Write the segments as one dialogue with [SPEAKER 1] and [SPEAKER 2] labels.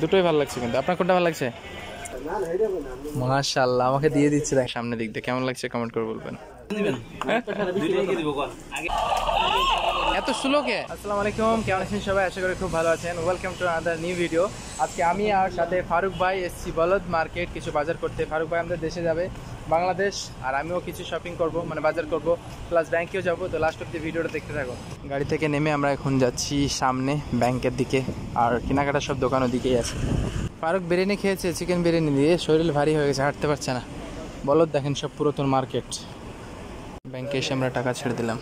[SPEAKER 1] দুটোই ভালো লাগছে, কিন্তু আপনার কোনটা ভালো লাগছে? মাশাআল্লাহ, আমাকে দিয়ে দিচ্ছে। দেখ সামনে দিক দিয়ে কেমন লাগছে কমেন্ট করে বলবেন। এত স্লো কে? আসসালামু আলাইকুম, কেমন আছেন সবাই? আশা করি খুব ভালো আছেন। Welcome to another new video. আজকে আমি আর সাথে ফারুক ভাই এসছি বলদ মার্কেট কিছু বাজার করতে। ফারুক ভাই আমাদের দেশে যাবে বাংলাদেশ, আর আমিও কিছু শপিং করব, মানে বাজার করব, প্লাস ব্যাংকেও যাবো। তো লাস্ট অব্দি ভিডিওটা দেখতে থাকো। গাড়ি থেকে নেমে আমরা এখন যাচ্ছি সামনে ব্যাংকের দিকে, আর কেনাকাটা সব দোকানের দিকেই আছে। ফারুক বিরিয়ানি খেয়েছে, চিকেন বিরিয়ানি দিয়ে শরীর ভারী হয়ে গেছে, হাঁটতে পারছে না। বলদ দেখেন সব পুরাতন মার্কেট। ব্যাংকে এসে আমরা টাকা ছেড়ে দিলাম।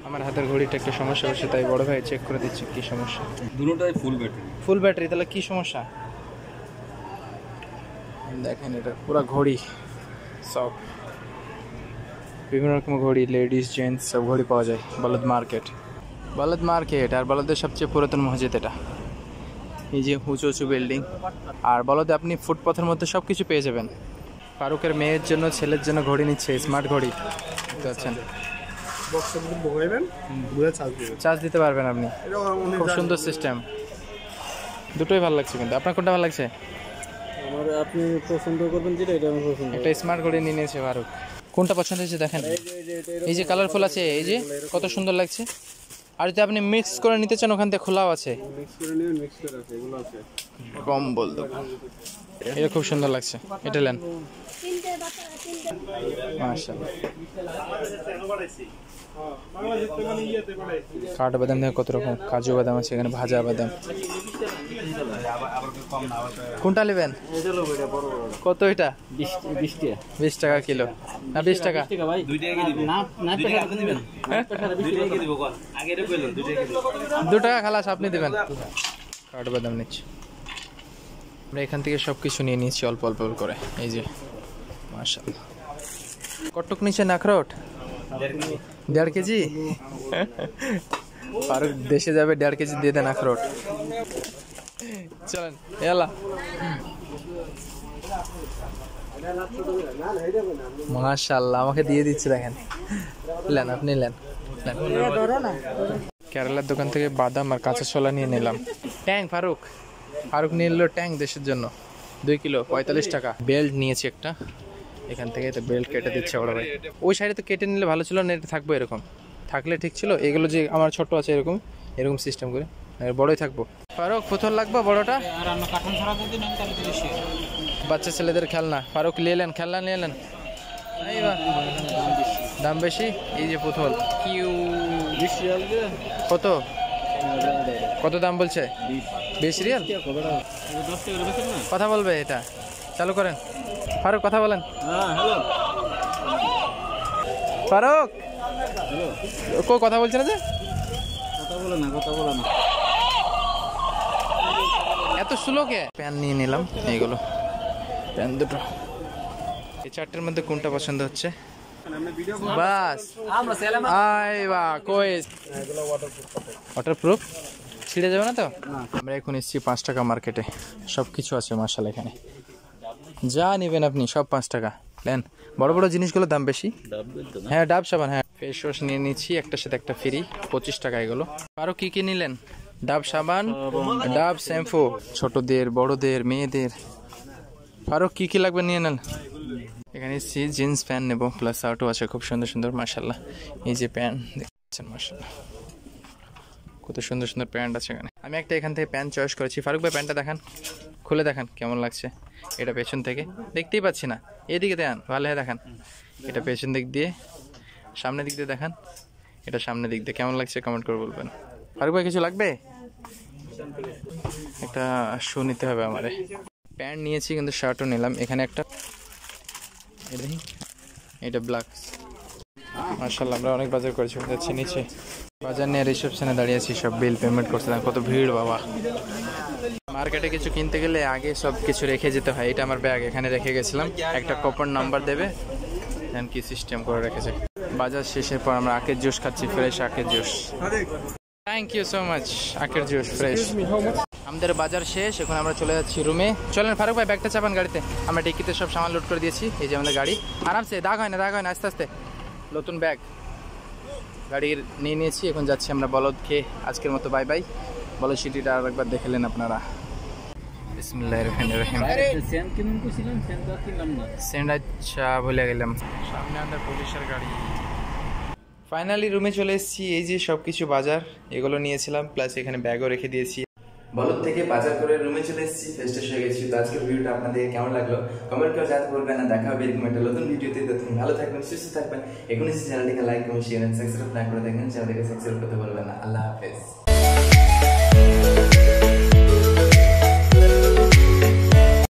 [SPEAKER 1] আমার হাতের ঘড়িটা একটু সমস্যা হচ্ছে, তাই বড় ভাই চেক করে দিচ্ছি কি সমস্যা।
[SPEAKER 2] দুটোটাই ফুল ব্যাটারি।
[SPEAKER 1] ফুল ব্যাটারি? তাহলে কি সমস্যা? দেখেন এটা পুরো ঘড়ি, সব বিভিন্ন রকম ঘড়ি, লেডিস জেন্টস সব ঘড়ি পাওয়া যায় বলদ মার্কেট। বলদ মার্কেট আর বলদের সবচেয়ে পুরাতন মসজিদ এটা। এই যে উঁচু উঁচু বিল্ডিং, আর বলদে আপনি ফুটপথের মধ্যে সব কিছু পেয়ে যাবেন। ফারুকের মেয়ের জন্য ছেলের জন্য ঘড়ি নিচ্ছে, স্মার্ট ঘড়ি দেখতে পাচ্ছেন। চার্জ দিতে পারবেন আপনি, খুব সুন্দর সিস্টেম। দুটোই ভালো লাগছে, কিন্তু আপনার কোনটা ভালো লাগছে?
[SPEAKER 2] আমার আপনি পছন্দ করবেন যেটা, এটা আমার পছন্দ।
[SPEAKER 1] একটা স্মার্ট ঘড়ি নিয়ে নিয়েছে ফারুক। কোনটা পছন্দ হয়েছে দেখেন, এই যে কালারফুল আছে, এই যে কত সুন্দর লাগছে। আর যদি আপনি মিক্স করে নিতে চান ওখান থেকে খোলাও আছে, কম্বল দোকান। এটা খুব সুন্দর লাগছে, এটা নেন। মাশাআল্লাহ, কাঠা বাদাম দেখে কত রকম, কাজু বাদাম আছে এখানে, ভাজা বাদাম। কোনটা নেবেন? কত এটা? 20 টাকা কিলো না 20 টাকা? 2 টাকা খালাস, আপনি দেবেন। কাঠ বাদাম নিচ্ছি আমরা এখান থেকে, সব কিছু নিয়ে নিয়েছি অল্প অল্প করে। এই যে মাশাআল্লাহ, কটক নিচে নাখরোট 1.5 কেজি। ফারুক দেশে যাবে, 1.5 কেজি দিয়ে দেন আখরোট। চলেন এলা। মাশাআল্লাহ, আমাকে দিয়ে দিচ্ছে দেখেন। নেন, আপনি নেন। কেরালার দোকান থেকে বাদাম আর কাঁচা ছোলা নিয়ে নিলাম। ট্যাং ফারুক নিয়ে নিল ট্যাং দেশের জন্য, 2 কিলো 45 টাকা। বেল্ট নিয়েছি একটা এখান থেকে, তো বেল্ট কেটে দিচ্ছে ওরা ভাই। ওই সাইডে তো কেটে নিলে ভালো ছিল না, এটা থাকবো এরকম, থাকলে ঠিক ছিল। এগুলো যে আমার ছোট আছে এরকম এরকম সিস্টেম করে, বড়ই থাকবো। ফারুক পুতুল লাগবে বড়টা, বাচ্চা ছেলেদের খেলনা। ফারুক নিয়ে নেন, খেলনা নিয়ে নেন। দাম বেশি। এই যে পুতুল কিউ, কত কত দাম বলছে? 20 রিয়াল। কথা বলবে, এটা চালু করেন। ফারুক কথা বলেন। ফারুক কো কথা বলছে না যে?
[SPEAKER 2] কথা বলে না।
[SPEAKER 1] এত স্লো কে? প্যান নিয়ে নিলাম, এইগুলো প্যান দুটো। এই 4টের মধ্যে কোনটা পছন্দ হচ্ছে? বাস ওয়াটারপ্রুফ, ছিঁড়ে যাবে না তো? আমরা এখন এসেছি 5 টাকা মার্কেটে, সব কিছু আছে মাশাআল্লাহ এখানে। যা নেবেন আপনি সব 5 টাকা নেন। বড় বড় জিনিসগুলোর দাম বেশি। হ্যাঁ ডাব সাবান, হ্যাঁ ফেস ওয়াশ নিয়ে নিচ্ছি, একটার সাথে একটা ফ্রি, 25 টাকা এগুলো। আরো কি কি নিলেন? ডাব সাবান, ডাব শ্যাম্পু, ছোটদের বড়দের মেয়েদের। আরো কি কি লাগবে নিয়ে নেন। এখানে এসেছি জিন্স প্যান্ট নেবো, প্লাস শার্টও আছে খুব সুন্দর সুন্দর মাশাআল্লাহ। এই যে প্যান্ট দেখছেন মাশাআল্লাহ, কত সুন্দর সুন্দর প্যান্ট আছে এখানে। আমি একটা এখান থেকে প্যান্ট চয়েস করেছি। ফারুক ভাই প্যান্টটা দেখান, খুলে দেখান কেমন লাগছে। এটা পেছন থেকে দেখতেই পাচ্ছি না, এদিকে দেখান, ভালো হয়ে দেখান। এটা পেছন দিক দিয়ে, সামনের দিক দিয়ে দেখান। এটা সামনের দিক দিয়ে কেমন লাগছে কমেন্ট করে বলবেন। ফারুক ভাই কিছু লাগবে? একটা শু নিতে হবে আমারে। প্যান্ট নিয়েছি কিন্তু শার্টও নিলাম। এখানে একটা, এটা ব্ল্যাক মাশাআল্লাহ। আমরা অনেক বাজার করেছি, যাচ্ছি নিচে। বাজার নিয়ে রিসেপশনে দাঁড়িয়ে আছি, সব বিল পেমেন্ট করছিলাম। কত ভিড় বাবা। মার্কেটে কিছু কিনতে গেলে আগে সব কিছু রেখে যেতে হয়। এটা আমার ব্যাগ, এখানে রেখে গেছিলাম। একটা কুপন নাম্বার দেবে, দেন কি সিস্টেম করে রেখেছে। বাজার শেষের পর আমরা আখের জুস খাচ্ছি, ফ্রেশ আখের juice. Thank you so much, আখের জুস ফ্রেশ। আমাদের বাজার শেষ, এখন আমরা চলে যাচ্ছি রুমে। চলেন ফারুক ভাই ব্যাগটা চাপান গাড়িতে। আমরা ডিকিতে সব সামান লোড করে দিয়েছি। এই যে আমাদের গাড়ি, আরামসে, দাগ হয় না, আস্তে আস্তে। নতুন ব্যাগ গাড়ির নিয়ে নিয়েছি, এখন যাচ্ছি আমরা বলদ খেয়ে। আজকের মতো বাই বাই। বলদ সিটিটা আর একবার দেখে নেন আপনারা। বিসমিল্লাহির রহমানির রহিম।
[SPEAKER 2] সেন্ট কিনুন কইছিলাম, সেন্ট তো কিনলাম না।
[SPEAKER 1] সেন্ড আচ্ছা ভুলে গেলাম। সামনে আমাদের পুলিশের গাড়ি। ফাইনালি রুমে চলে এসেছি। এই যে সবকিছু বাজার এগুলো নিয়েছিলাম, প্লাস এখানে ব্যাগও রেখে দিয়েছি। বলদ থেকে বাজার করে রুমে চলে এসেছি, ফ্রেশ হয়ে গেছি। তো আজকের ভিডিওটা আপনাদের কেমন লাগলো কমেন্ট করে জানাতে বলবেন না। দেখা হবে এরকম একটা নতুন ভিডিওতে। ততক্ষণ ভালো থাকবেন, সুস্থ থাকবেন। এখনই চ্যানেলটিকে লাইক এবং শেয়ার সাবস্ক্রাইব না করে দেখেন, চ্যানেলটিকে সাবস্ক্রাইব করতে বলবেন না। আল্লাহ হাফেজ।